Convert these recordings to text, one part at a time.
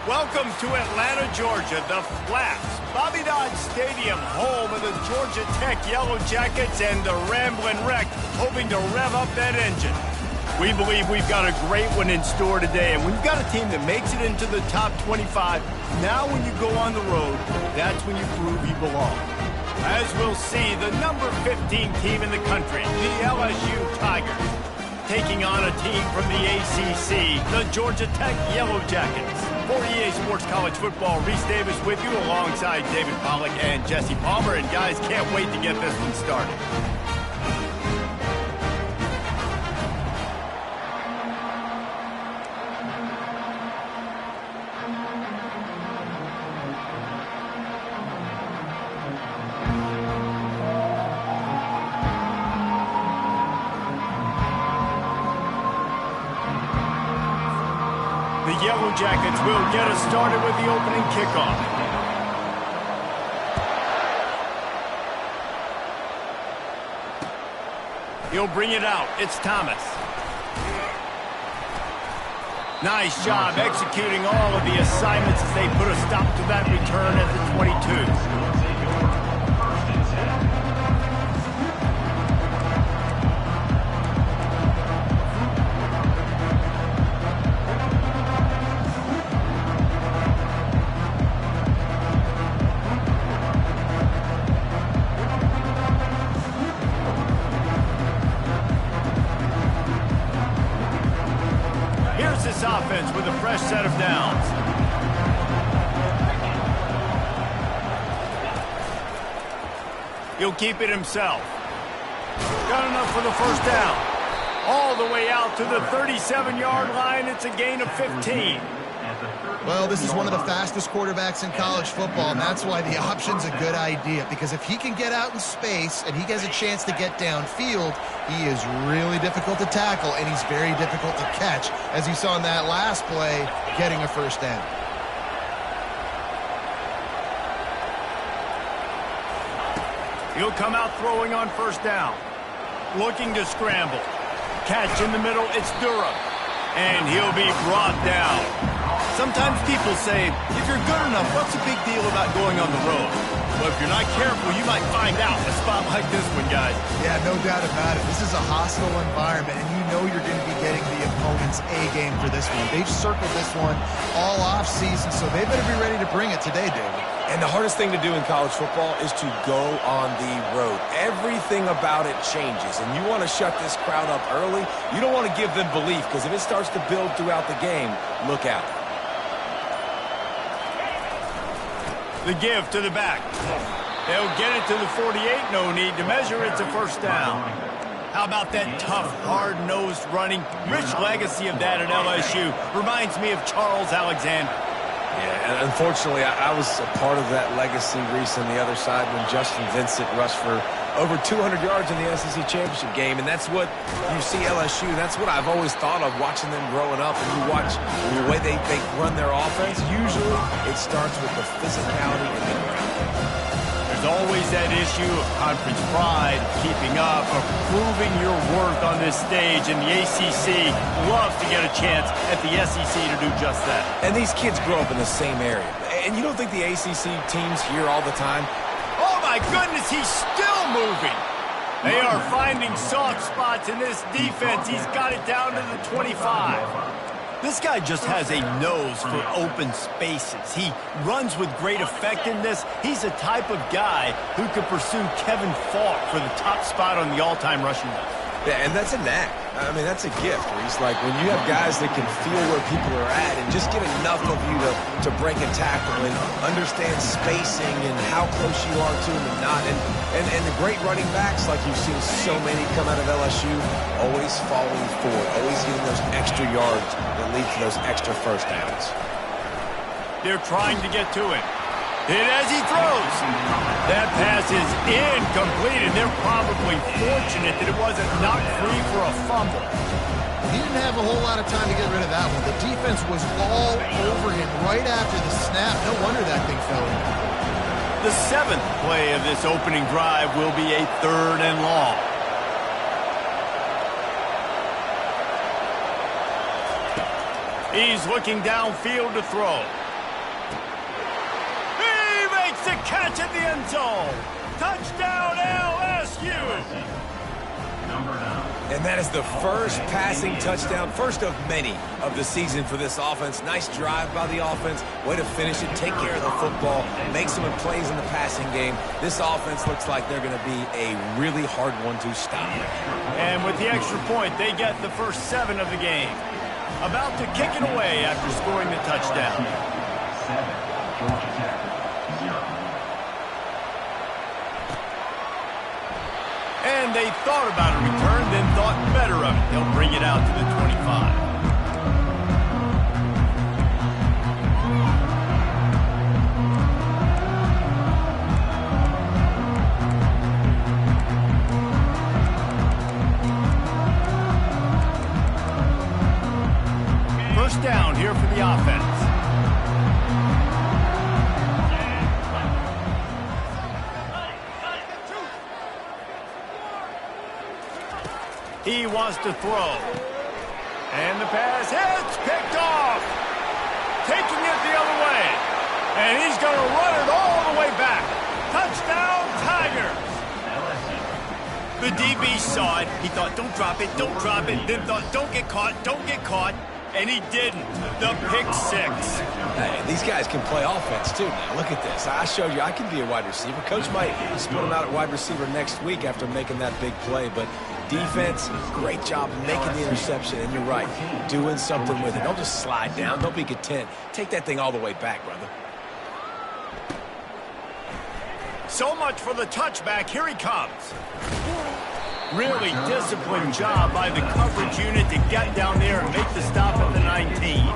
Welcome to Atlanta, Georgia, the Flats, Bobby Dodd Stadium, home of the Georgia Tech Yellow Jackets and the Ramblin' Wreck, hoping to rev up that engine. We believe we've got a great one in store today, and we've got a team that makes it into the top 25. Now when you go on the road, that's when you prove you belong. As we'll see, the number 15 team in the country, the LSU Tigers, taking on a team from the ACC, the Georgia Tech Yellow Jackets. For EA Sports College Football, Reese Davis with you alongside David Pollack and Jesse Palmer. And guys, can't wait to get this one started. The Yellow Jackets will get us started with the opening kickoff. He'll bring it out. It's Thomas. Nice job executing all of the assignments as they put a stop to that return at the 22. This offense with a fresh set of downs. He'll keep it himself. Got enough for the first down. All the way out to the 37-yard line. It's a gain of 15. Well, this is one of the fastest quarterbacks in college football, and that's why the option's a good idea. Because if he can get out in space and he has a chance to get downfield, he is really difficult to tackle, and he's very difficult to catch, as you saw in that last play, getting a first down. He'll come out throwing on first down. Looking to scramble. Catch in the middle, it's Durham. And he'll be brought down. Sometimes people say, if you're good enough, what's the big deal about going on the road? Well, if you're not careful, you might find out in a spot like this one, guys. Yeah, no doubt about it. This is a hostile environment, and you know you're going to be getting the opponent's A-game for this one. They've circled this one all off-season, so they better be ready to bring it today, David. And the hardest thing to do in college football is to go on the road. Everything about it changes, and you want to shut this crowd up early. You don't want to give them belief, because if it starts to build throughout the game, look out. The give to the back. They'll get it to the 48. No need to measure. It's a first down. How about that tough, hard-nosed running? Rich legacy of that at LSU. Reminds me of Charles Alexander. Yeah, and unfortunately, I was a part of that legacy, Reese, on the other side when Justin Vincent rushed for over 200 yards in the SEC Championship game, and that's what you see LSU. That's what I've always thought of watching them growing up, and you watch the way they run their offense. Usually, it starts with the physicality and the ground. There's always that issue of conference pride, keeping up, of proving your worth on this stage, and the ACC loves to get a chance at the SEC to do just that. And these kids grow up in the same area. And you don't think the ACC teams here all the time? Oh, my goodness, he's still moving. They are finding soft spots in this defense. He's got it down to the 25. This guy just has a nose for open spaces. He runs with great effectiveness. He's the type of guy who could pursue Kevin Falk for the top spot on the all-time rushing list. Yeah, and that's a knack. I mean, that's a gift, Reese. Like, when you have guys that can feel where people are at and just get enough of you to break a tackle and understand spacing and how close you are to them and not. And the great running backs, like you've seen so many come out of LSU, always following forward, always getting those extra yards that lead to those extra first downs. They're trying to get to it. Hit as he throws. That pass is incomplete, and they're probably fortunate that it wasn't knocked free for a fumble. He didn't have a whole lot of time to get rid of that one. The defense was all over him right after the snap. No wonder that thing fell in. The seventh play of this opening drive will be a 3rd and long. He's looking downfield to throw. Makes a catch at the end zone. Touchdown, LSU. And that is the first passing touchdown, first of many of the season for this offense. Nice drive by the offense. Way to finish it, take care of the football, make some plays in the passing game. This offense looks like they're going to be a really hard one to stop. And with the extra point, they get the first 7 of the game. About to kick it away after scoring the touchdown. And they thought about a return, then thought better of it. They'll bring it out to the 25. First down here for the offense. He wants to throw. And the pass hits, picked off. Taking it the other way. And he's going to run it all the way back. Touchdown, Tigers. The DB saw it. He thought, don't drop it, don't drop it. Then thought, don't get caught, don't get caught. And he didn't. The pick 6. Hey, these guys can play offense, too. Now, look at this. I showed you I can be a wide receiver. Coach might split him out at wide receiver next week after making that big play. But defense, great job making the interception. And you're right, doing something with it. Don't just slide down. Don't be content. Take that thing all the way back, brother. So much for the touchback. Here he comes. Really disciplined job by the coverage unit to get down there and make the stop at the 19.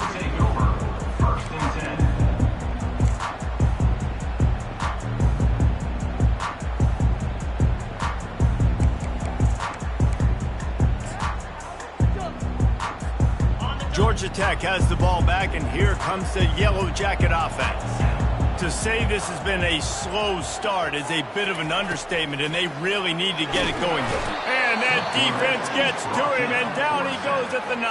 Georgia Tech has the ball back, and here comes the Yellow Jacket offense. To say this has been a slow start is a bit of an understatement, and they really need to get it going. And that defense gets to him, and down he goes at the 9.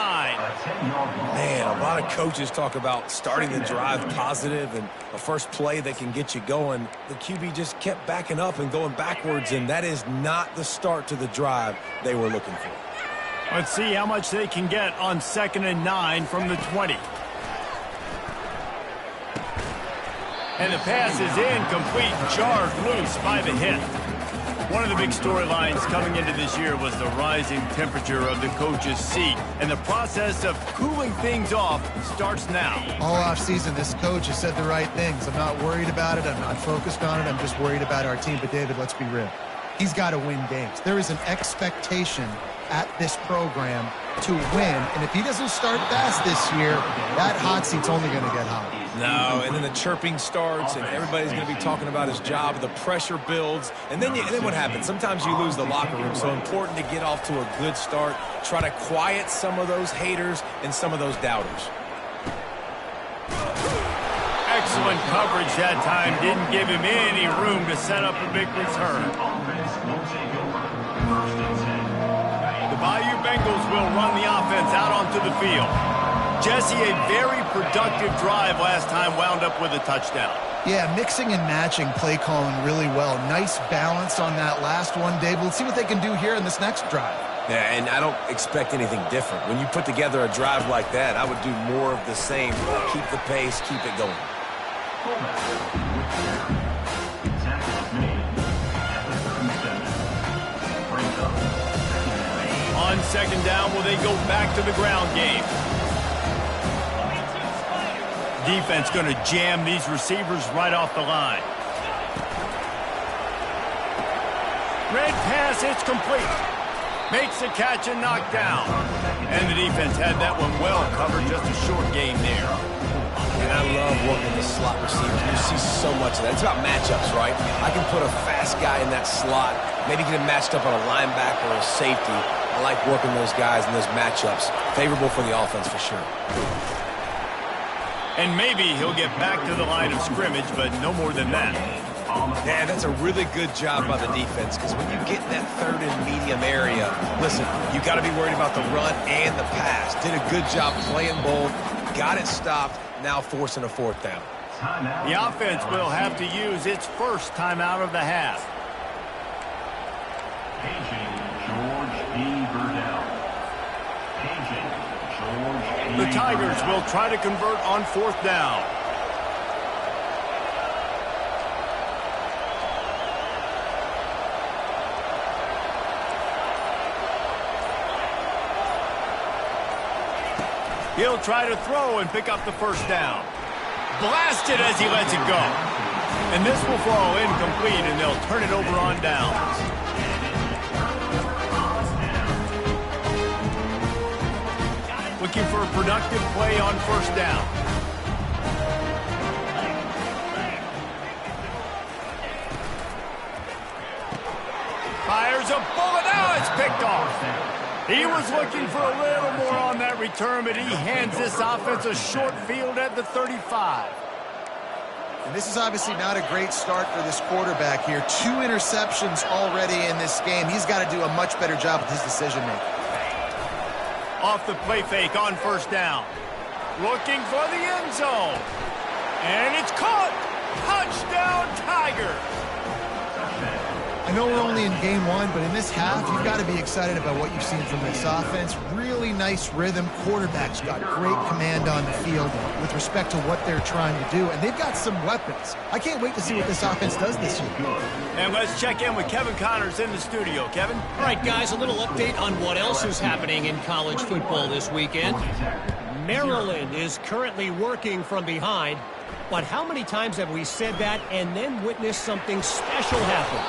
Man, a lot of coaches talk about starting the drive positive and a first play that can get you going. The QB just kept backing up and going backwards, and that is not the start to the drive they were looking for. Let's see how much they can get on 2nd and 9 from the 20. And the pass is incomplete, jarred loose by the hit. One of the big storylines coming into this year was the rising temperature of the coach's seat. And the process of cooling things off starts now. All offseason, this coach has said the right things. I'm not worried about it. I'm not focused on it. I'm just worried about our team. But, David, let's be real. He's got to win games. There is an expectation at this program to win. And if he doesn't start fast this year, that hot seat's only going to get hot. No, and then the chirping starts, and everybody's going to be talking about his job. The pressure builds, and then what happens? Sometimes you lose the locker room, so important to get off to a good start. Try to quiet some of those haters and some of those doubters. Excellent coverage that time. Didn't give him any room to set up a big return. The Bayou Bengals will run the offense out onto the field. Jesse, a very productive drive last time, wound up with a touchdown. Yeah, mixing and matching play calling really well. Nice balance on that last one, Dave. We'll see what they can do here in this next drive. Yeah, and I don't expect anything different. When you put together a drive like that, I would do more of the same. Keep the pace, keep it going. On 2nd down, will they go back to the ground game? Defense going to jam these receivers right off the line. Red pass, it's complete. Makes the catch and knocked down. And the defense had that one well covered, just a short game there. And I love working the slot receivers. You see so much of that. It's about matchups, right? I can put a fast guy in that slot, maybe get him matched up on a linebacker or a safety. I like working those guys in those matchups. Favorable for the offense for sure. And maybe he'll get back to the line of scrimmage, but no more than that. Man, that's a really good job by the defense, because when you get in that 3rd and medium area, listen, you got to be worried about the run and the pass. Did a good job playing both, got it stopped, now forcing a 4th down. The offense will have to use its first timeout of the half. The Tigers will try to convert on fourth down. He'll try to throw and pick up the first down. Blasted as he lets it go. And this will fall incomplete, and they'll turn it over on downs. Looking for a productive play on first down. Fires a bullet. Now it's picked off. He was looking for a little more on that return, but he hands this offense a short field at the 35. And this is obviously not a great start for this quarterback here. 2 interceptions already in this game. He's got to do a much better job with his decision-making. Off the play fake on first down. Looking for the end zone. And it's caught. Touchdown, Tigers. I know we're only in game 1, but in this half, you've got to be excited about what you've seen from this offense. Really nice rhythm. Quarterback's got great command on the field with respect to what they're trying to do, and they've got some weapons. I can't wait to see what this offense does this year. And let's check in with Kevin Connors in the studio. Kevin? All right, guys, a little update on what else is happening in college football this weekend. Maryland is currently working from behind. But how many times have we said that and then witnessed something special happen?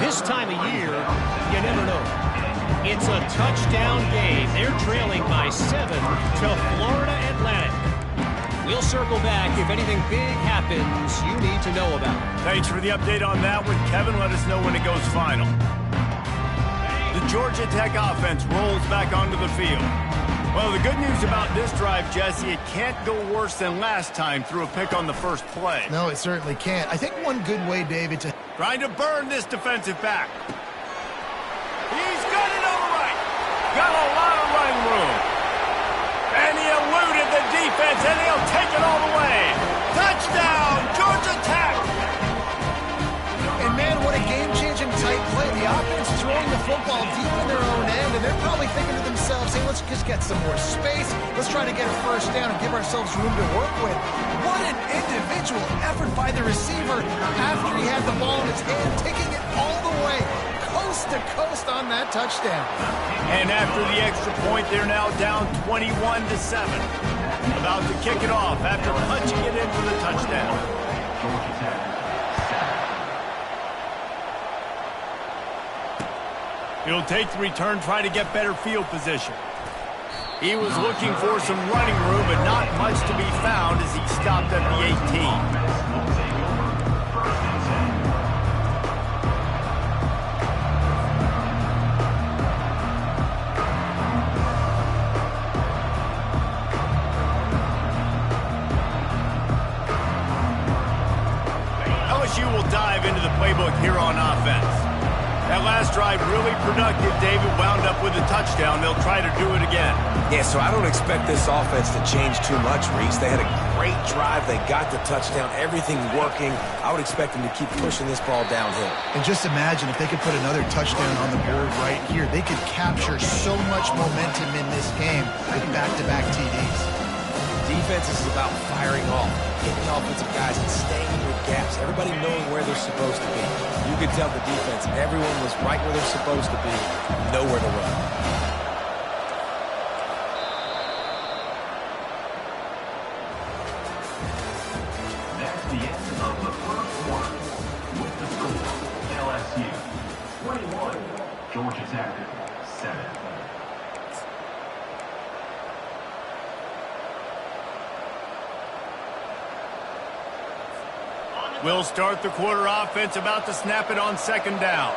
This time of year, you never know. It's a touchdown game. They're trailing by 7 to Florida Atlantic. We'll circle back if anything big happens you need to know about. Thanks for the update on that with Kevin. Let us know when it goes final. The Georgia Tech offense rolls back onto the field. Well, the good news about this drive, Jesse, it can't go worse than last time through a pick on the first play. No, it certainly can't. I think one good way, David, to... Trying to burn this defensive back. He's got it all right. Got a lot of running room. And he eluded the defense, and he'll take it all the way. Touchdown, Georgia Tech. And, man, what a game-changing tight play. The offense throwing the football deep in their own end, and they're probably thinking to themselves, hey, let's just get some more space. Let's try to get a first down and give ourselves room to work with. What an individual effort by the receiver after he had the ball in his hand, taking it all the way, coast to coast on that touchdown. And after the extra point, they're now down 21-7. About to kick it off after punching it in for the touchdown. He'll take the return, try to get better field position. He was looking for some running room, but not much to be found as he stopped at the 18. LSU will dive into the playbook here on offense. That last drive really productive. David wound up with a touchdown. They'll try to do it again. Yeah, so I don't expect this offense to change too much, Reese. They had a great drive. They got the touchdown. Everything working. I would expect them to keep pushing this ball downhill. And just imagine if they could put another touchdown on the board right here. They could capture so much momentum in this game with back-to-back TDs. Defense is about firing off, hitting offensive guys and staying in your gaps. Everybody knowing where they're supposed to be. You could tell the defense, everyone was right where they're supposed to be, nowhere to run. That's the end of the first quarter. With the score, LSU 21, Georgia Tech 7. We'll start the quarter offense, about to snap it on second down.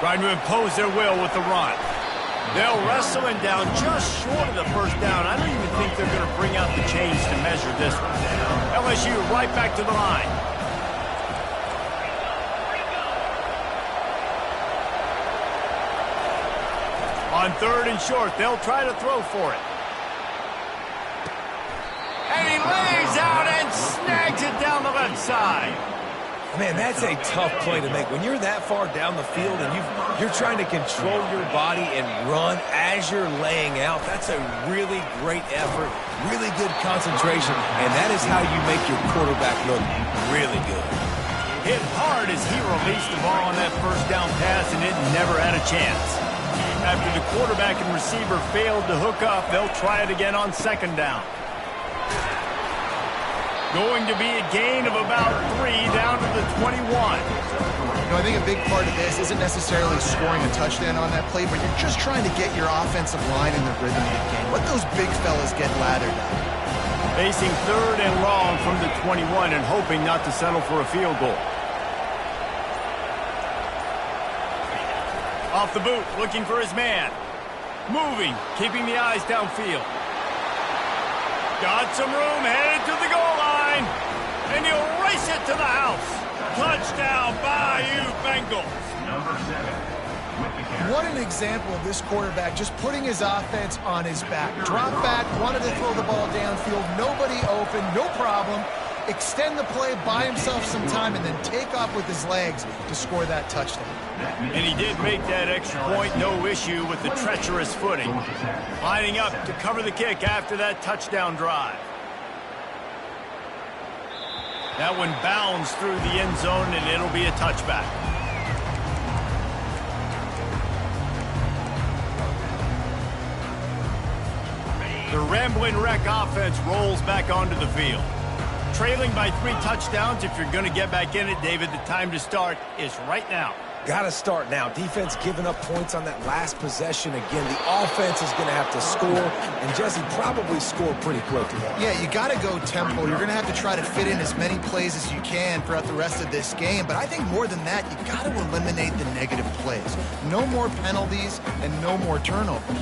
Trying to impose their will with the run. They'll wrestle him down just short of the first down. I don't even think they're going to bring out the chains to measure this one. LSU right back to the line. On third and short, they'll try to throw for it. he lays out and snags it down the left side. Man, that's a tough play to make. When you're that far down the field and you're trying to control your body and run as you're laying out, that's a really great effort, really good concentration, and that is how you make your quarterback look really good. Hit hard as he released the ball on that first down pass, and it never had a chance. After the quarterback and receiver failed to hook up, they'll try it again on second down. Going to be a gain of about 3 down to the 21. I think a big part of this isn't necessarily scoring a touchdown on that play, but you're just trying to get your offensive line in the rhythm of the game. Let those big fellas get lathered up. Facing third and long from the 21 and hoping not to settle for a field goal. Off the boot, looking for his man. Moving, keeping the eyes downfield. Got some room, headed to the goal line. And he'll race it to the house. Touchdown, Bayou Bengals. Number 7. With the carry. What an example of this quarterback just putting his offense on his back. Drop back, wanted to throw the ball downfield, nobody open, no problem. Extend the play, buy himself some time, and then take off with his legs to score that touchdown. And he did make that extra point, no issue with the treacherous footing. Lining up to cover the kick after that touchdown drive. That one bounds through the end zone, and it'll be a touchback. The Ramblin' Wreck offense rolls back onto the field. Trailing by 3 touchdowns. If you're going to get back in it, David, the time to start is right now. Got to start now. Defense giving up points on that last possession. Again, the offense is going to have to score, and Jesse probably score pretty quickly. Yeah, you got to go tempo. You're going to have to try to fit in as many plays as you can throughout the rest of this game. But I think more than that, you got to eliminate the negative plays. No more penalties and no more turnovers.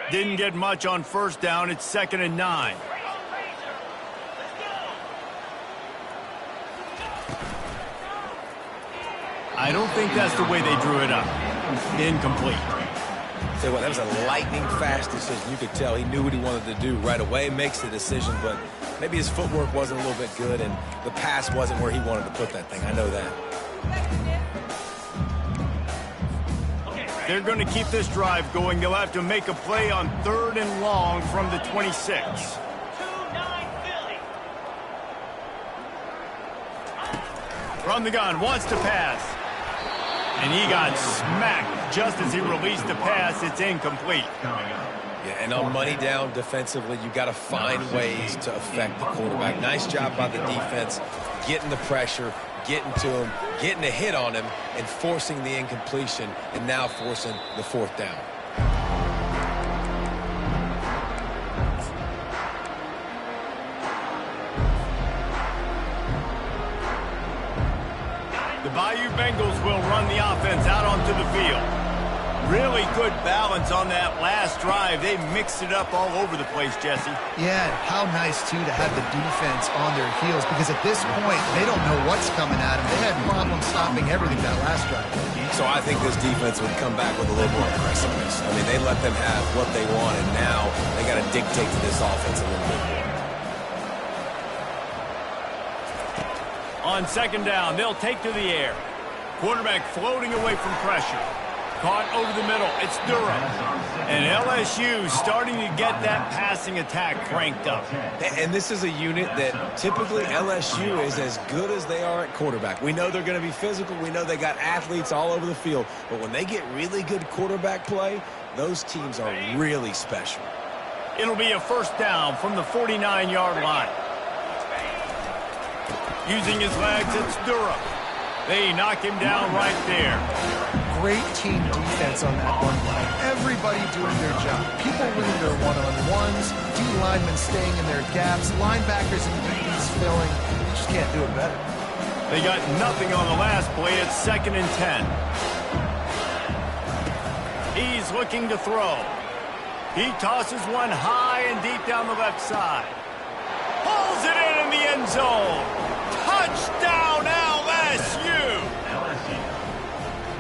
Didn't get much on first down. It's 2nd and 9. I don't think that's the way they drew it up. Incomplete. Tell you what, that was a lightning-fast decision. You could tell he knew what he wanted to do right away, makes the decision, but maybe his footwork wasn't a little bit good, and the pass wasn't where he wanted to put that thing. I know that. They're going to keep this drive going. They'll have to make a play on 3rd and long from the 26. From the gun, wants to pass. And he got smacked just as he released the pass. It's incomplete. Yeah, and on money down defensively, you got to find ways to affect the quarterback. Nice job by the defense, getting the pressure, getting to him, getting a hit on him, and forcing the incompletion, and now forcing the 4th down. The Bayou Bengals will run the offense out onto the field. Really good balance on that last drive. They mixed it up all over the place, Jesse. Yeah, how nice, too, to have the defense on their heels, because at this point, they don't know what's coming at them. They had problems stopping everything that last drive. So I think this defense would come back with a little more aggressiveness. I mean, they let them have what they want, and now they got to dictate to this offense a little bit more. On 2nd down, they'll take to the air. Quarterback floating away from pressure. Caught over the middle. It's Durham. And LSU starting to get that passing attack cranked up. And this is a unit that typically LSU is as good as they are at quarterback. We know they're going to be physical. We know they got athletes all over the field. But when they get really good quarterback play, those teams are really special. It'll be a 1st down from the 49-yard line. Using his legs, it's Durham. They knock him down right there. Great team defense on that one play. Everybody doing their job. People winning their one-on-ones, D linemen staying in their gaps, linebackers and DBs filling. You just can't do it better. They got nothing on the last play. It's 2nd and 10. He's looking to throw. He tosses one high and deep down the left side. Pulls it in the end zone. Touchdown, LSU!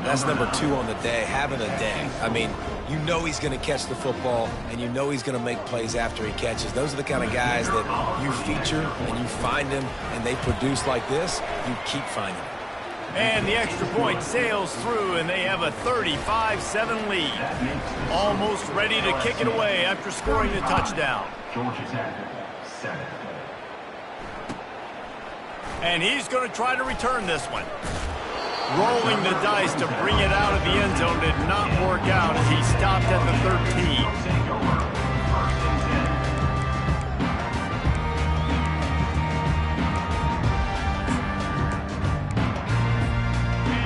That's number 2 on the day, having a day. I mean, you know he's going to catch the football, and you know he's going to make plays after he catches. Those are the kind of guys that you feature, and you find them, and they produce like this, you keep finding them. And the extra point sails through, and they have a 35-7 lead. Almost ready to kick it away after scoring the touchdown. Georgia Tech, 7. And he's going to try to return this one. Rolling the dice to bring it out of the end zone did not work out as he stopped at the 13.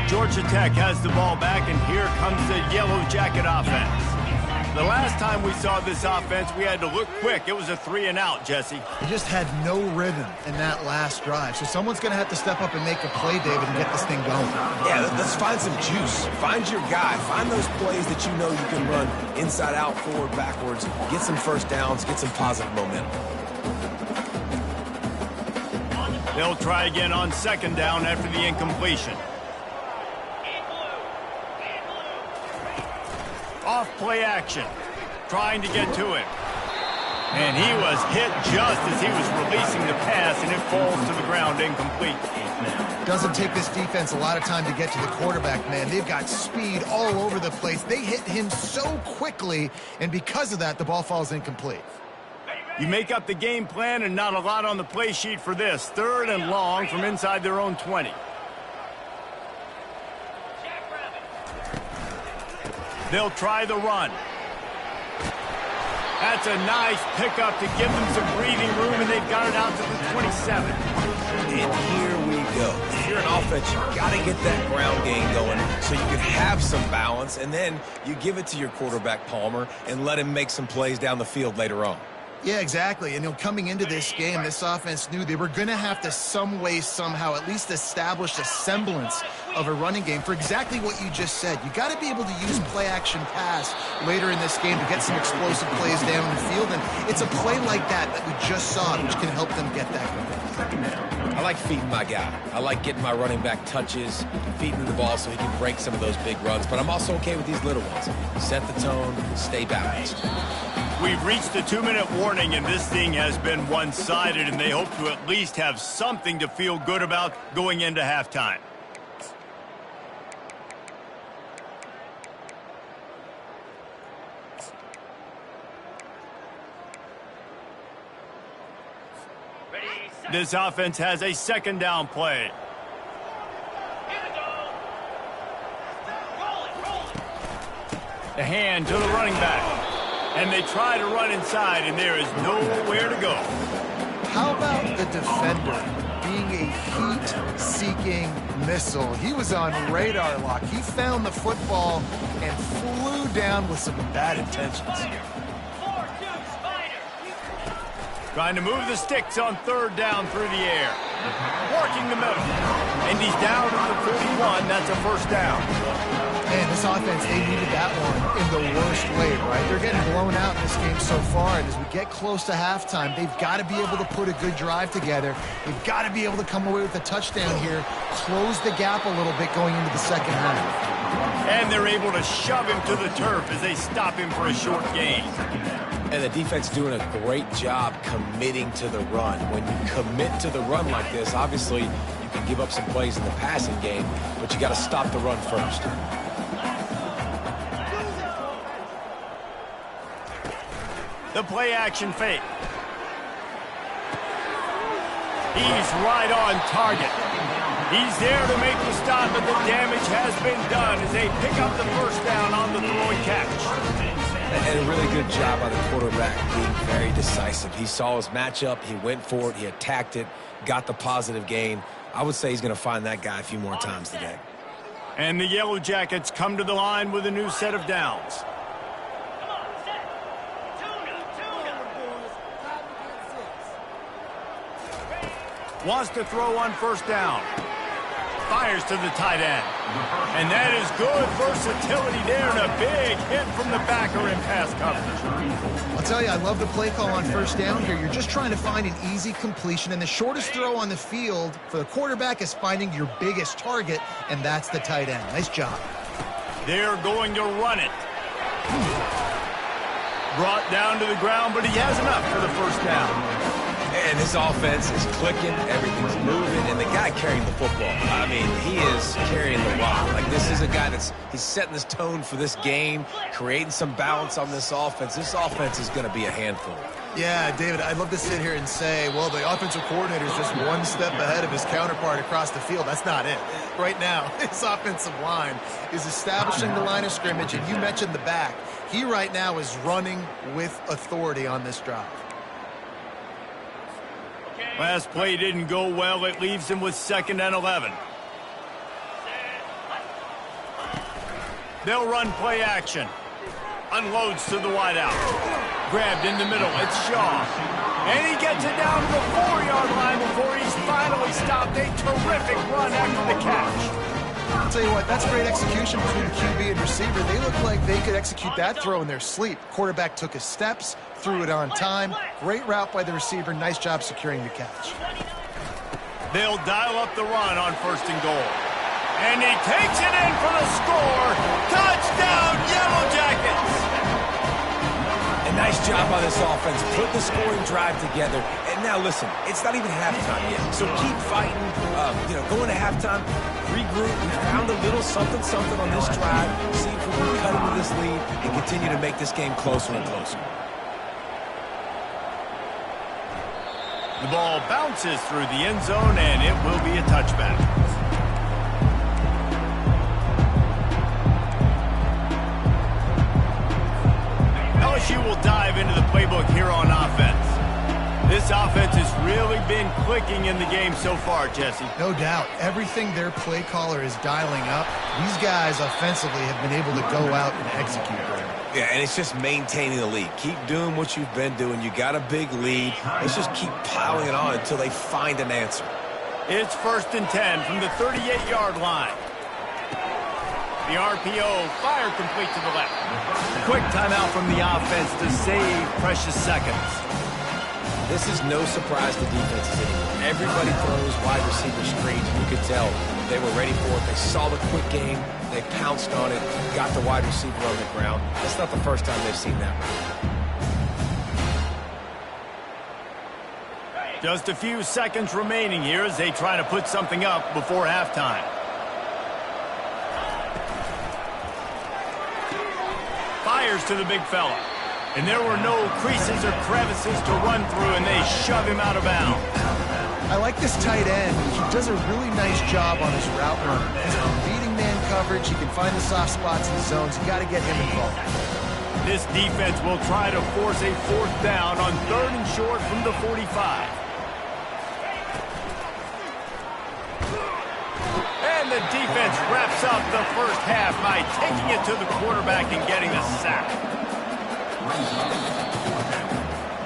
Georgia Tech has the ball back, and here comes the Yellow Jacket offense. The last time we saw this offense, we had to look quick. It was a 3-and-out, Jesse. He just had no rhythm in that last drive. So someone's going to have to step up and make a play, David, and get this thing going. Yeah, let's find some juice. Find your guy. Find those plays that you know you can run inside out, forward, backwards. Get some first downs. Get some positive momentum. They'll try again on second down after the incompletion. Off play action, trying to get to it. And he was hit just as he was releasing the pass, and it falls to the ground incomplete. Doesn't take this defense a lot of time to get to the quarterback, man. They've got speed all over the place. They hit him so quickly, and because of that, the ball falls incomplete. You make up the game plan, and not a lot on the play sheet for this. 3rd and long from inside their own 20. They'll try the run. That's a nice pickup to give them some breathing room, and they've got it out to the 27. And here we go. If you're an offense, you've got to get that ground game going so you can have some balance, and then you give it to your quarterback, Palmer, and let him make some plays down the field later on. Yeah, exactly. And coming into this game, this offense knew they were going to have to some way, somehow, at least establish a semblance of a running game for exactly what you just said. You got to be able to use play-action pass later in this game to get some explosive plays down the field. And it's a play like that we just saw, which can help them get that going. I like feeding my guy. I like getting my running back touches, feeding him the ball so he can break some of those big runs. But I'm also okay with these little ones. Set the tone, stay balanced. We've reached the 2-minute warning, and this thing has been one-sided, and they hope to at least have something to feel good about going into halftime. This offense has a second down play. The hand to the running back. And they try to run inside, and there is nowhere to go. How about the defender being a heat-seeking missile? He was on radar lock. He found the football and flew down with some bad intentions. Trying to move the sticks on 3rd down through the air. Working the middle. And he's down to the 41. That's a first down. Man, this offense, they needed that one in the worst way, right? They're getting blown out in this game so far, and as we get close to halftime, they've got to be able to put a good drive together. They've got to be able to come away with a touchdown here, close the gap a little bit going into the second half. And they're able to shove him to the turf as they stop him for a short gain. And the defense doing a great job committing to the run. When you commit to the run like this, obviously you can give up some plays in the passing game, but you got to stop the run first. The play-action fake. He's right on target. He's there to make the stop, but the damage has been done as they pick up the first down on the throw and catch. And a really good job by the quarterback being very decisive. He saw his matchup, he went for it, he attacked it, got the positive gain. I would say he's going to find that guy a few more times today. And the Yellow Jackets come to the line with a new set of downs. Wants to throw on first down. Fires to the tight end. And that is good versatility there, and a big hit from the backer in pass coverage. I'll tell you, I love the play call on first down here. You're just trying to find an easy completion, and the shortest throw on the field for the quarterback is finding your biggest target, and that's the tight end. Nice job. They're going to run it. Brought down to the ground, but he has enough for the first down. And this offense is clicking, everything's moving, and the guy carrying the football, I mean, he is carrying the rock. Like, this is a guy he's setting this tone for this game, creating some balance on this offense. This offense is going to be a handful. Yeah, David, I'd love to sit here and say, well, the offensive coordinator is just one step ahead of his counterpart across the field. That's not it. Right now, his offensive line is establishing the line of scrimmage, and you mentioned the back. He right now is running with authority on this drive. Last play didn't go well. It leaves him with 2nd and 11. They'll run play action. Unloads to the wideout. Grabbed in the middle. It's Shaw. And he gets it down to the 4-yard line before he's finally stopped. A terrific run after the catch. I'll tell you what, that's great execution between QB and receiver. They look like they could execute that throw in their sleep. Quarterback took his steps, threw it on time. Great route by the receiver. Nice job securing the catch. They'll dial up the run on 1st and goal. And he takes it in for the score. Touchdown, Yellow Jackets! A nice job by this offense. Put the scoring drive together. And now, listen, it's not even halftime yet. So keep fighting. Going to halftime, regroup. We found a little something on this drive. See if we can cut into this lead and continue to make this game closer and closer. The ball bounces through the end zone, and it will be a touchback. LSU will dive into the playbook here on offense. This offense has really been clicking in the game so far, Jesse. No doubt. Everything their play caller is dialing up, these guys offensively have been able to go out and execute. Yeah, and it's just maintaining the lead. Keep doing what you've been doing. You got a big lead. Let's just keep piling it on until they find an answer. It's 1st and 10 from the 38-yard line. The RPO fired complete to the left. Quick timeout from the offense to save precious seconds. This is no surprise to defenses anymore. Everybody throws wide receiver screens. You could tell they were ready for it. They saw the quick game. They pounced on it, got the wide receiver on the ground. That's not the first time they've seen that. Just a few seconds remaining here as they try to put something up before halftime. Fires to the big fella. And there were no creases or crevices to run through, and they shove him out of bounds. I like this tight end. He does a really nice job on his route runner. He's beating man coverage. He can find the soft spots in the zones. You got to get him involved. This defense will try to force a 4th down on 3rd and short from the 45. And the defense wraps up the first half by taking it to the quarterback and getting a sack.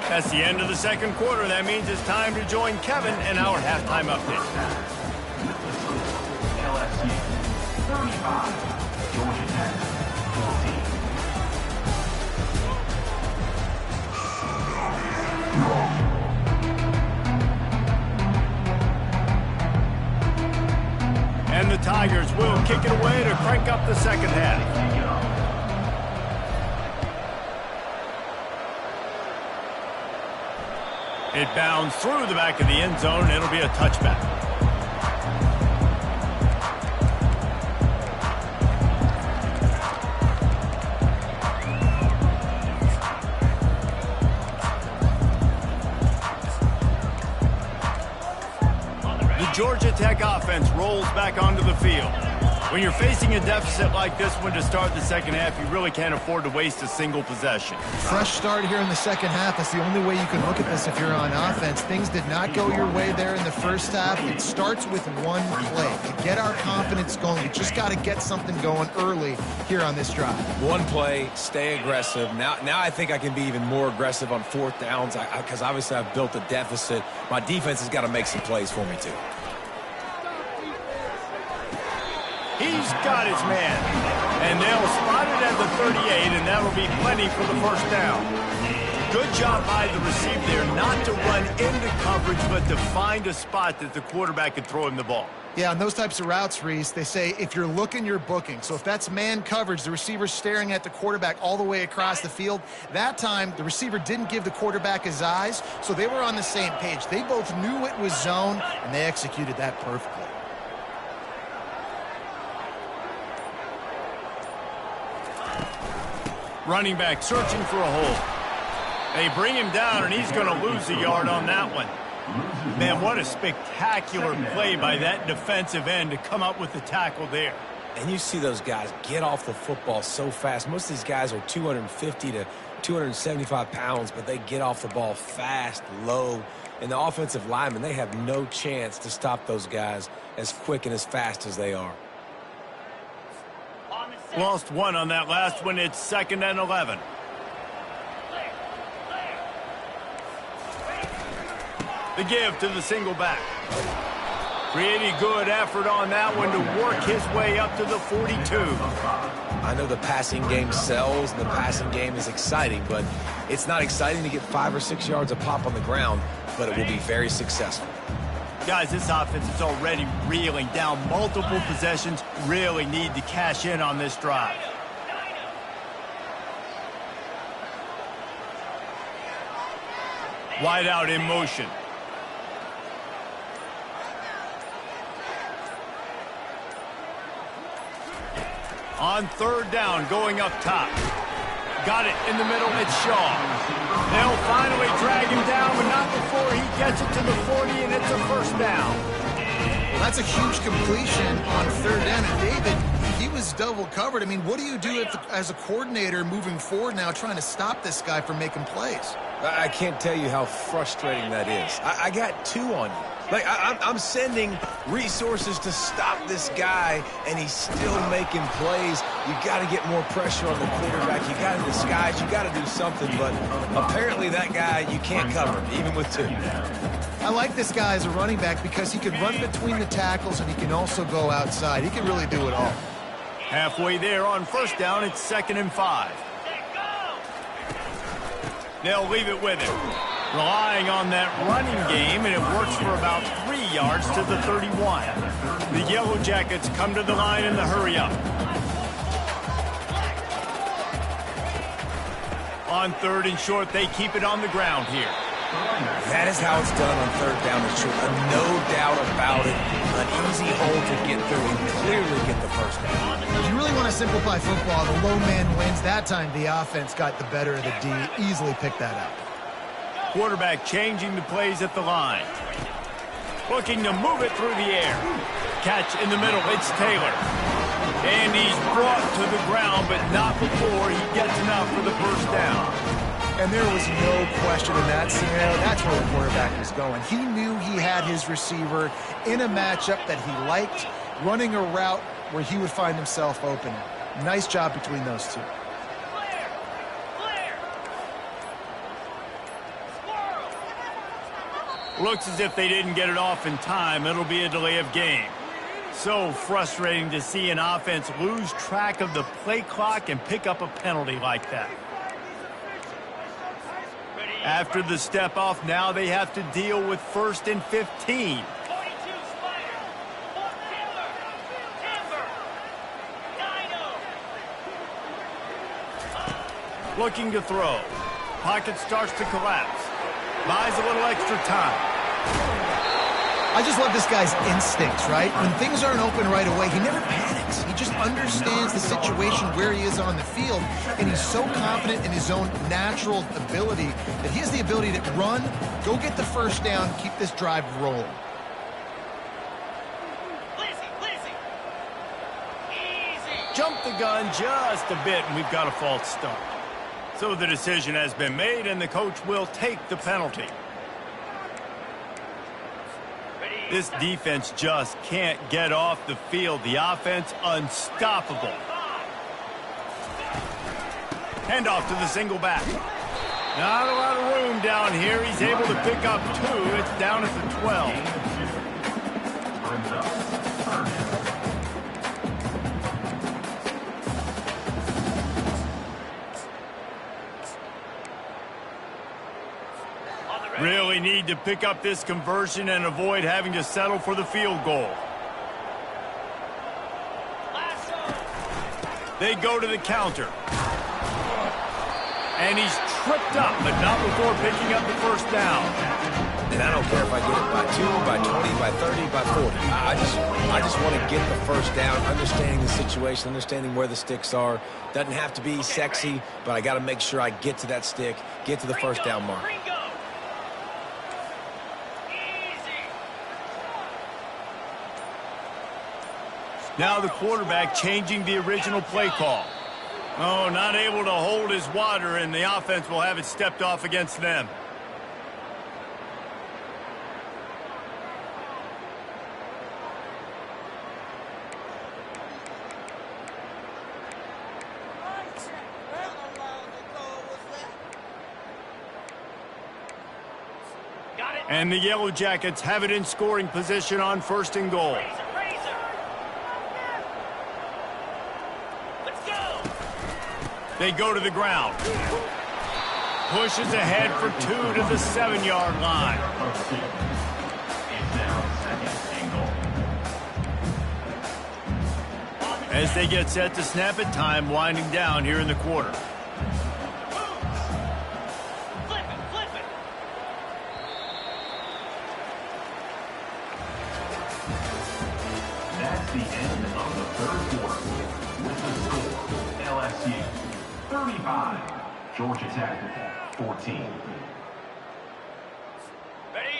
That's the end of the 2nd quarter. That means it's time to join Kevin in our halftime update. LSU 35, Georgia Tech 14. And the Tigers will kick it away to crank up the 2nd half. It bounds through the back of the end zone, and it'll be a touchback. The Georgia Tech offense rolls back onto the field. When you're facing a deficit like this one to start the 2nd half, you really can't afford to waste a single possession. Fresh start here in the 2nd half. That's the only way you can look at this if you're on offense. Things did not go your way there in the 1st half. It starts with one play. To get our confidence going, we just got to get something going early here on this drive. One play, stay aggressive. Now I think I can be even more aggressive on 4th downs because obviously I've built a deficit. My defense has got to make some plays for me too. He's got his man. And they'll spot it at the 38, and that'll be plenty for the 1st down. Good job by the receiver there not to run into coverage, but to find a spot that the quarterback could throw him the ball. Yeah, on those types of routes, Reese, they say if you're looking, you're booking. So if that's man coverage, the receiver's staring at the quarterback all the way across the field. That time, the receiver didn't give the quarterback his eyes, so they were on the same page. They both knew it was zone, and they executed that perfectly. Running back searching for a hole. They bring him down, and he's going to lose a yard on that one. Man, what a spectacular play by that defensive end to come up with the tackle there. And you see those guys get off the football so fast. Most of these guys are 250 to 275 pounds, but they get off the ball fast, low. And the offensive linemen, they have no chance to stop those guys as quick and as fast as they are. Lost one on that last one. It's 2nd and 11. The give to the single back. Pretty good effort on that one to work his way up to the 42. I know the passing game sells and the passing game is exciting, but it's not exciting to get 5 or 6 yards a pop on the ground, but it will be very successful. Guys, this offense is already reeling down multiple possessions. Really need to cash in on this drive. Wide out in motion. On 3rd down, going up top. Got it in the middle, it's Shaw. They'll finally drag him down, but not before he gets it to the 40, and it's a 1st down. Well, that's a huge completion on 3rd down, and David, he was double covered. I mean, what do you do as a coordinator moving forward now trying to stop this guy from making plays? I can't tell you how frustrating that is. I got 2 on you. Like, I'm sending resources to stop this guy, and he's still making plays. You got to get more pressure on the quarterback. You got to disguise. You got to do something, but apparently that guy, you can't cover him, even with 2. I like this guy as a running back because he can run between the tackles, and he can also go outside. He can really do it all. Halfway there on 1st down, it's 2nd and 5. They'll leave it with him. Relying on that running game, and it works for about 3 yards to the 31. The Yellow Jackets come to the line in the hurry up. On 3rd and short, they keep it on the ground here. That is how it's done on 3rd down and short. No doubt about it. An easy hole to get through and clearly get the 1st down. If you really want to simplify football, the low man wins. That time the offense got the better of the D. Easily picked that up. Quarterback changing the plays at the line. Looking to move it through the air. Catch in the middle, it's Taylor. And he's brought to the ground, but not before he gets enough for the 1st down. And there was no question in that scenario. That's where the quarterback was going. He knew he had his receiver in a matchup that he liked, running a route where he would find himself open. Nice job between those 2. Looks as if they didn't get it off in time. It'll be a delay of game. So frustrating to see an offense lose track of the play clock and pick up a penalty like that. After the step off, now they have to deal with 1st and 15. Looking to throw. Pocket starts to collapse. Buys a little extra time. I just love this guy's instincts, right? When things aren't open right away, he never panics. He just understands the situation where he is on the field, and he's so confident in his own natural ability that he has the ability to run, go get the 1st down, keep this drive rolling. Jump the gun just a bit, and we've got a false start. So the decision has been made, and the coach will take the penalty. This defense just can't get off the field. The offense unstoppable. Handoff to the single back. Not a lot of room down here. He's able to pick up 2. It's down at the 12. need to pick up this conversion and avoid having to settle for the field goal. They go to the counter. And he's tripped up, but not before picking up the first down. And I don't care if I get it by 2, by 20, by 30, by 40. I just want to get the first down, understanding the situation, understanding where the sticks are. Doesn't have to be sexy, but I got to make sure I get to that stick, get to the first down mark. Now the quarterback changing the original play call. Oh, not able to hold his water, and the offense will have it stepped off against them. And the Yellow Jackets have it in scoring position on 1st and goal. They go to the ground. Pushes ahead for 2 to the 7-yard line. As they get set to snap it, time winding down here in the quarter. That's the end of the 3rd quarter. With the score, LSU 35, Georgia Tech 14.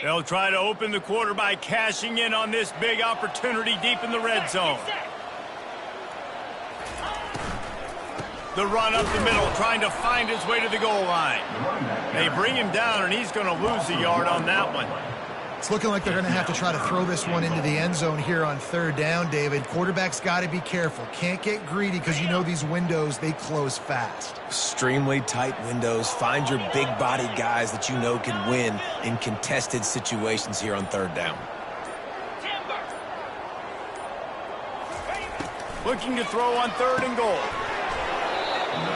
They'll try to open the quarter by cashing in on this big opportunity deep in the red zone. The run up the middle, trying to find his way to the goal line. They bring him down, and he's going to lose a yard on that one. It's looking like they're going to have to try to throw this one into the end zone here on 3rd down, David. Quarterback's got to be careful. Can't get greedy because you know these windows, they close fast. Extremely tight windows. Find your big-bodied guys that you know can win in contested situations here on 3rd down. Looking to throw on 3rd and goal.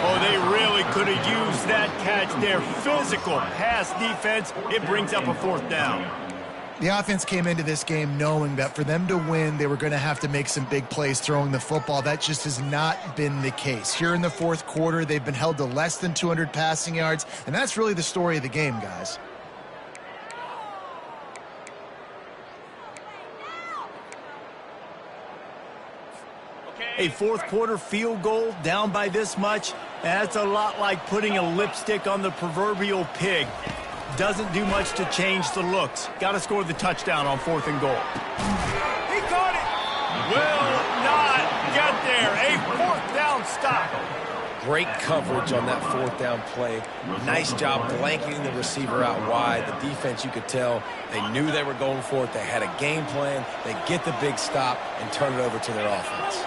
Oh, they really could have used that catch there. Physical pass defense. It brings up a 4th down. The offense came into this game knowing that for them to win, they were going to have to make some big plays throwing the football. That just has not been the case. Here in the 4th quarter, they've been held to less than 200 passing yards, and that's really the story of the game, guys. A 4th quarter field goal down by this much, that's a lot like putting a lipstick on the proverbial pig. Doesn't do much to change the looks. Got to score the touchdown on 4th and goal. He caught it. Will not get there. A 4th down stop. Great coverage on that 4th down play. Nice job blanketing the receiver out wide. The defense, you could tell, they knew they were going for it. They had a game plan. They get the big stop and turn it over to their offense.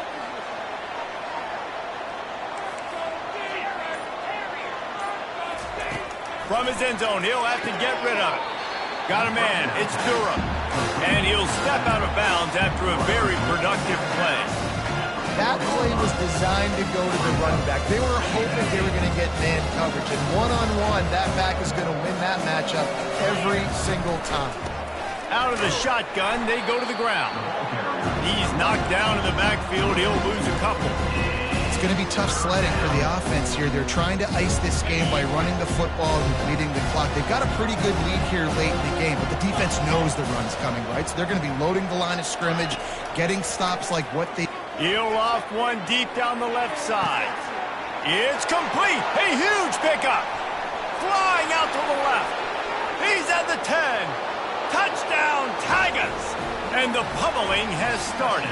From his end zone, he'll have to get rid of it. Got a man, it's Durham. And he'll step out of bounds after a very productive play. That play was designed to go to the running back. They were hoping they were going to get man coverage. And one-on-one, that back is going to win that matchup every single time. Out of the shotgun, they go to the ground. He's knocked down in the backfield. He'll lose a couple. It's going to be tough sledding for the offense here. They're trying to ice this game by running the football and leading the clock. They've got a pretty good lead here late in the game, but the defense knows the run's coming, right? So they're going to be loading the line of scrimmage, getting stops like what they... He'll loft one deep down the left side. It's complete. A huge pickup. Flying out to the left. He's at the 10. Touchdown, Tigers. And the pummeling has started.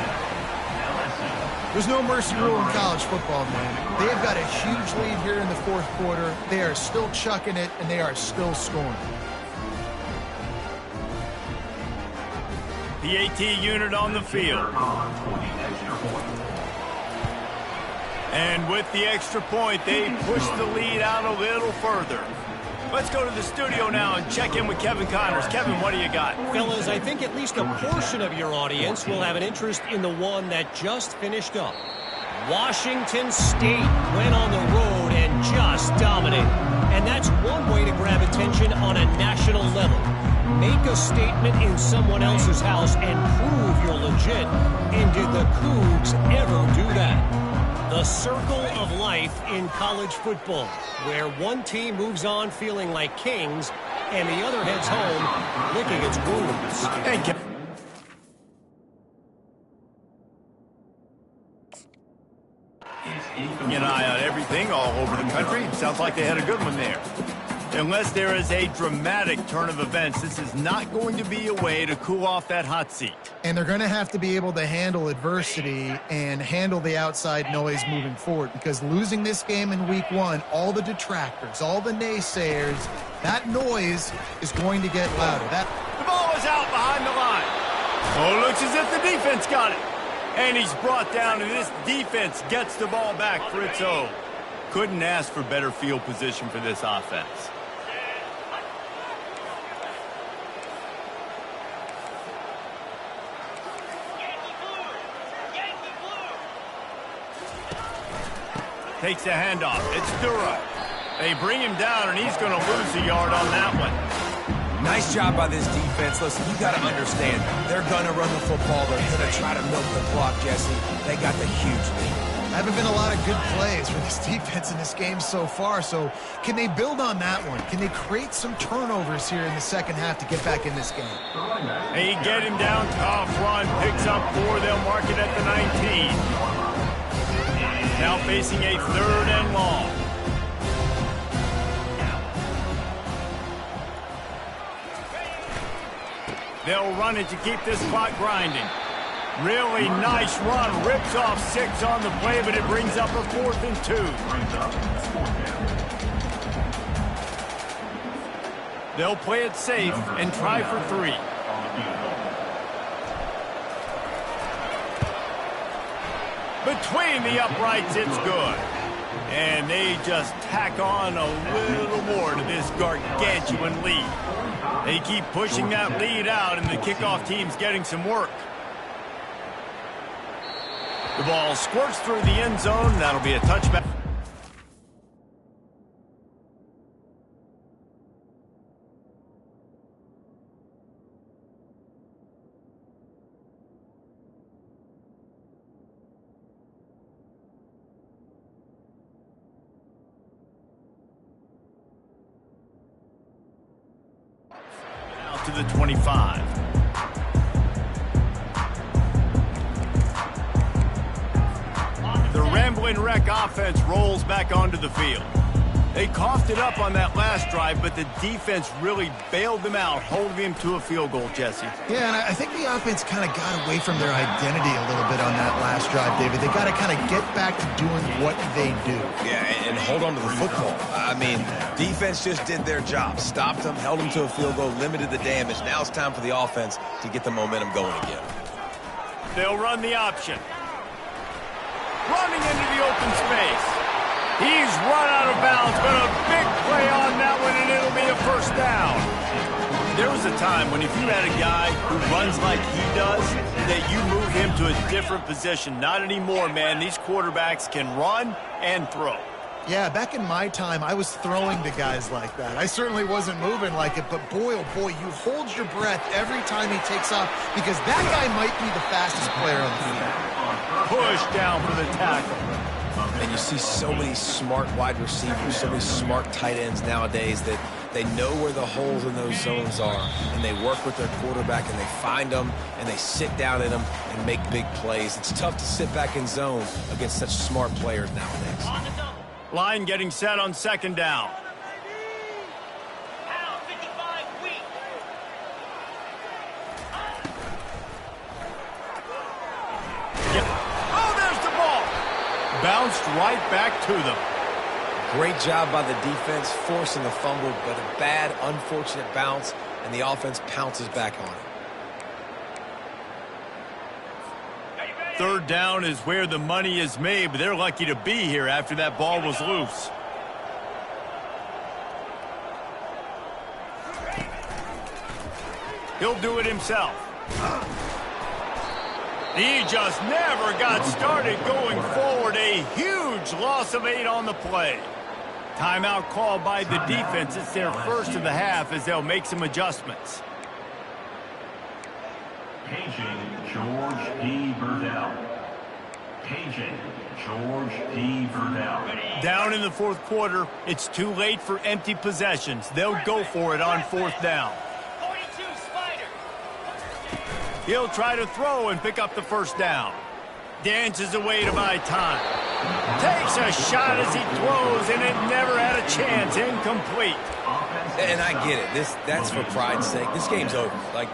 There's no mercy rule in college football, man. They've got a huge lead here in the 4th quarter. They are still chucking it, and they are still scoring. The AT unit on the field. And with the extra point, they push the lead out a little further. Let's go to the studio now and check in with Kevin Connors. Kevin, what do you got? Fellas, I think at least a portion of your audience will have an interest in the one that just finished up. Washington State went on the road and just dominated. And that's one way to grab attention on a national level. Make a statement in someone else's house and prove you're legit. And did the Cougs ever do that? The circle of life in college football, where one team moves on feeling like kings and the other heads home licking its wounds. Keeping an eye on everything all over the country. Sounds like they had a good one there. Unless there is a dramatic turn of events, this is not going to be a way to cool off that hot seat. And they're going to have to be able to handle adversity and handle the outside noise moving forward, because losing this game in week 1, all the detractors, all the naysayers, that noise is going to get louder. The ball is out behind the line. Oh, looks as if the defense got it. And he's brought down, and this defense gets the ball back for its own. Couldn't ask for better field position for this offense. Takes the handoff. It's Dura. They bring him down, and he's going to lose a yard on that one. Nice job by this defense. Listen, you got to understand, they're going to run the football. They're going to try to milk the clock, Jesse. They got the huge lead. Haven't been a lot of good plays for this defense in this game so far, so can they build on that one? Can they create some turnovers here in the second half to get back in this game? They get him down, tough run, picks up 4, they'll mark it at the 19. Now facing a 3rd and long. They'll run it to keep this clock grinding. Really nice run. Rips off 6 on the play, but it brings up a 4th and 2. They'll play it safe and try for 3. Between the uprights, it's good. And they just tack on a little more to this gargantuan lead. They keep pushing that lead out, and the kickoff team's getting some work. The ball squirts through the end zone. That'll be a touchback. Out to the 25. The Rambling Wreck offense rolls back onto the field. They coughed it up on that last drive, but the defense really bailed them out, holding them to a field goal, Jesse. Yeah, and I think the offense kind of got away from their identity a little bit on that last drive, David. They got to kind of get back to doing what they do. Yeah, and hold on to the football. I mean, defense just did their job. Stopped them, held them to a field goal, limited the damage. Now it's time for the offense to get the momentum going again. They'll run the option. Running into the open space. He's run out of bounds, but a big play on that one, and it'll be a 1st down. There was a time when if you had a guy who runs like he does, that you move him to a different position. Not anymore, man. These quarterbacks can run and throw. Yeah, back in my time, I was throwing to guys like that. I certainly wasn't moving like it, but boy, oh boy, you hold your breath every time he takes off, because that guy might be the fastest player on the field. Push down for the tackle. And you see so many smart wide receivers, so many smart tight ends nowadays that they know where the holes in those zones are, and they work with their quarterback, and they find them, and they sit down in them and make big plays. It's tough to sit back in zone against such smart players nowadays. Line getting set on 2nd down. Bounced right back to them. Great job by the defense, forcing the fumble, but a bad, unfortunate bounce, and the offense pounces back on it. 3rd down is where the money is made, but they're lucky to be here after that ball was loose. He'll do it himself. He just never got started going forward. A huge loss of 8 on the play. Timeout called by the defense. It's their 1st of the half as they'll make some adjustments. Paging George P. Burdell. Paging George P. Burdell. Down in the fourth quarter, it's too late for empty possessions. They'll go for it on fourth down. 42 Spider. He'll try to throw and pick up the first down. Dances away to buy time. Takes a shot as he throws, and it never had a chance. Incomplete. And I get it. That's for pride's sake. This game's over. Like,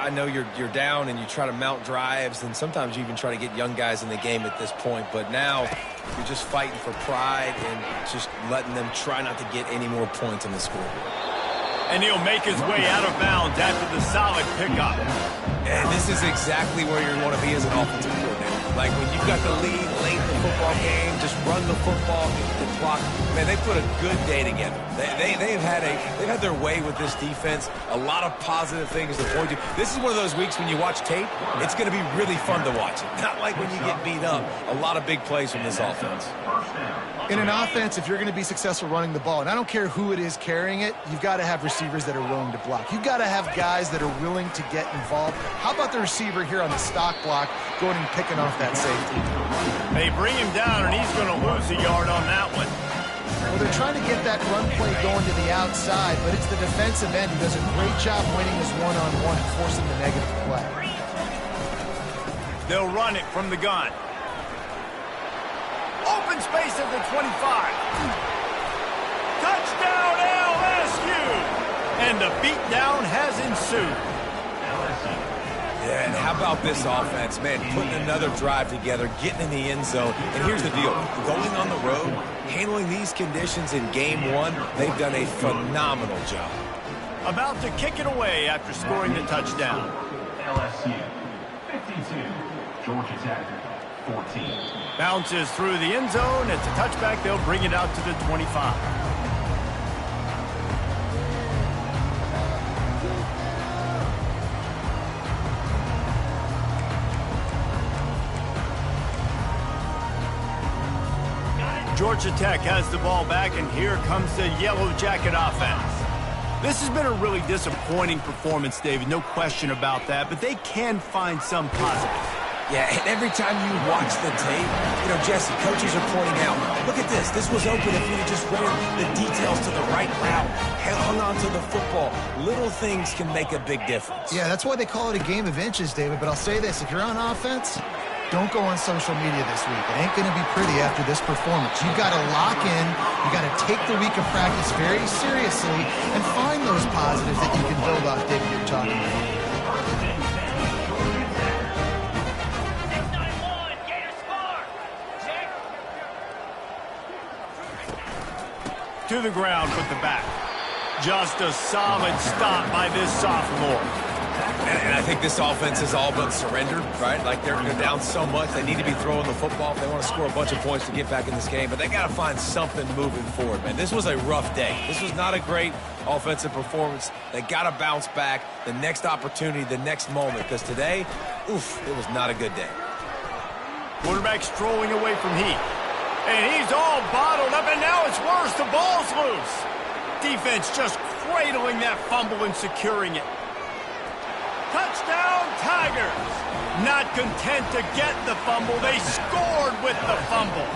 I know you're down and you try to mount drives, and sometimes you even try to get young guys in the game at this point. But now you're just fighting for pride and just letting them try not to get any more points on the scoreboard. And he'll make his way out of bounds after the solid pickup. And this is exactly where you want to be as an offensive coordinator. Like when you've got the lead late in the football game, just run the football and clock. Man, they put a good day together. They've had their way with this defense. A lot of positive things to point to. This is one of those weeks when you watch tape, it's going to be really fun to watch it. Not like when you get beat up. A lot of big plays from this offense. In an offense, if you're going to be successful running the ball, and I don't care who it is carrying it, you've got to have receivers that are willing to block. You've got to have guys that are willing to get involved. How about the receiver here on the stock block going and picking off that safety? They bring him down, and he's going to lose a yard on that one. Well, they're trying to get that run play going to the outside, but it's the defensive end who does a great job winning his one-on-one and forcing the negative play. They'll run it from the gun. Open space at the 25. Touchdown LSU! And the beatdown has ensued. Yeah, and how about this offense, man, putting another drive together, getting in the end zone. And here's the deal. Going on the road, handling these conditions in game one, they've done a phenomenal job. About to kick it away after scoring the touchdown. LSU 52. Georgia Tech 14. Bounces through the end zone. It's a touchback. They'll bring it out to the 25. Georgia Tech has the ball back, and here comes the Yellow Jacket offense. This has been a really disappointing performance, David, no question about that, but they can find some positives. Yeah, and every time you watch the tape, you know, Jesse, coaches are pointing out, look at this. This was open if you'd have just ran the details to the right route, hung on to the football. Little things can make a big difference. Yeah, that's why they call it a game of inches, David. But I'll say this, if you're on offense, don't go on social media this week. It ain't going to be pretty after this performance. You've got to lock in. You've got to take the week of practice very seriously and find those positives that you can build off, David, you're talking about. To the ground with the back. Just a solid stop by this sophomore. And I think this offense is all but surrendered, right? Like they're down so much, they need to be throwing the football if they want to score a bunch of points to get back in this game. But they got to find something moving forward, man. This was a rough day. This was not a great offensive performance. They got to bounce back the next opportunity, the next moment, because today, oof, it was not a good day. Quarterback strolling away from heat. And he's all bottled up, and now it's worse. The ball's loose. Defense just cradling that fumble and securing it. Touchdown, Tigers. Not content to get the fumble, they scored with the fumble.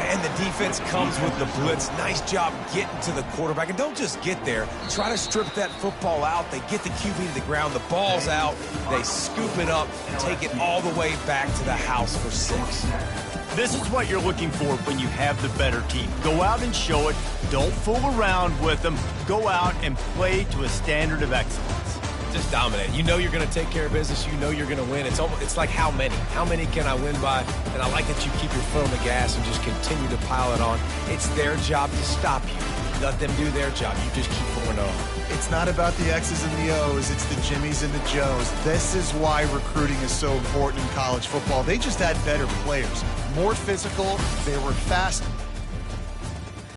And the defense comes with the blitz. Nice job getting to the quarterback. And don't just get there. Try to strip that football out. They get the QB to the ground. The ball's out. They scoop it up, take it all the way back to the house for 6. This is what you're looking for when you have the better team. Go out and show it. Don't fool around with them. Go out and play to a standard of excellence. Just dominate. You know you're going to take care of business. You know you're going to win. It's like how many? How many can I win by? And I like that you keep your foot on the gas and just continue to pile it on. It's their job to stop you. Let them do their job. You just keep going on. It's not about the X's and the O's. It's the Jimmies and the Joes. This is why recruiting is so important in college football. They just had better players, more physical. They were fast,